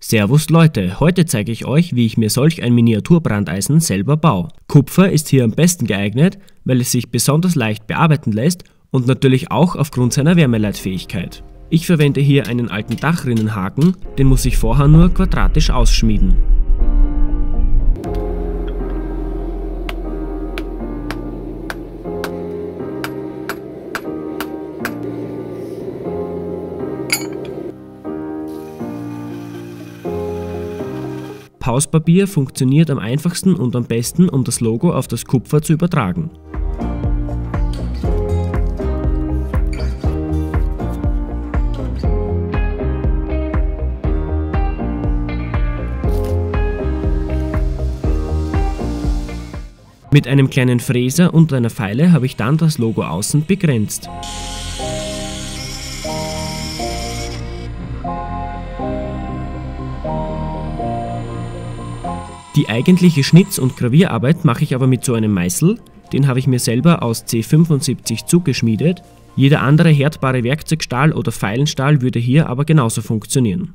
Servus Leute, heute zeige ich euch, wie ich mir solch ein Miniaturbrandeisen selber baue. Kupfer ist hier am besten geeignet, weil es sich besonders leicht bearbeiten lässt und natürlich auch aufgrund seiner Wärmeleitfähigkeit. Ich verwende hier einen alten Dachrinnenhaken, den muss ich vorher nur quadratisch ausschmieden. Pauspapier funktioniert am einfachsten und am besten, um das Logo auf das Kupfer zu übertragen. Mit einem kleinen Fräser und einer Feile habe ich dann das Logo außen begrenzt. Die eigentliche Schnitz- und Gravierarbeit mache ich aber mit so einem Meißel, den habe ich mir selber aus C75 zugeschmiedet. Jeder andere härtbare Werkzeugstahl oder Feilenstahl würde hier aber genauso funktionieren.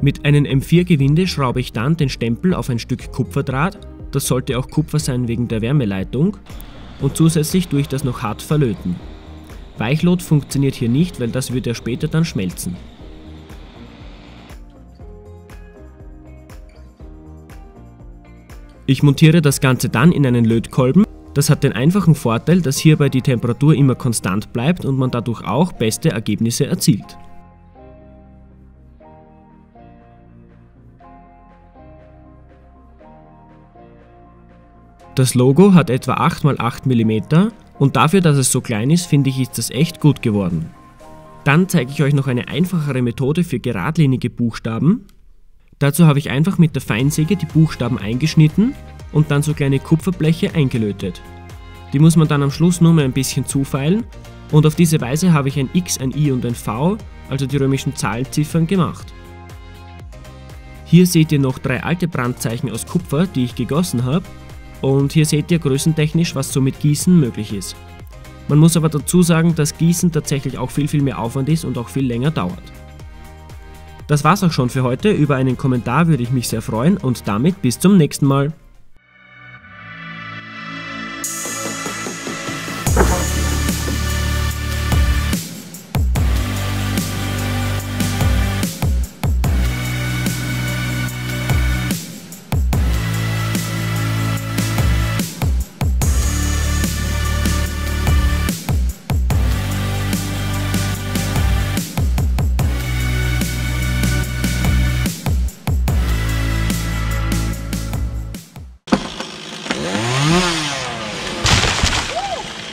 Mit einem M4-Gewinde schraube ich dann den Stempel auf ein Stück Kupferdraht, das sollte auch Kupfer sein wegen der Wärmeleitung, und zusätzlich tue ich das noch hart verlöten. Weichlot funktioniert hier nicht, weil das würde ja später dann schmelzen. Ich montiere das Ganze dann in einen Lötkolben. Das hat den einfachen Vorteil, dass hierbei die Temperatur immer konstant bleibt und man dadurch auch beste Ergebnisse erzielt. Das Logo hat etwa 8 x 8 mm und dafür, dass es so klein ist, finde ich, ist das echt gut geworden. Dann zeige ich euch noch eine einfachere Methode für geradlinige Buchstaben. Dazu habe ich einfach mit der Feinsäge die Buchstaben eingeschnitten und dann so kleine Kupferbleche eingelötet. Die muss man dann am Schluss nur mal ein bisschen zufeilen und auf diese Weise habe ich ein X, ein I und ein V, also die römischen Zahlenziffern, gemacht. Hier seht ihr noch 3 alte Brandzeichen aus Kupfer, die ich gegossen habe. Und hier seht ihr größentechnisch, was so mit Gießen möglich ist. Man muss aber dazu sagen, dass Gießen tatsächlich auch viel mehr Aufwand ist und auch viel länger dauert. Das war's auch schon für heute. Über einen Kommentar würde ich mich sehr freuen und damit bis zum nächsten Mal.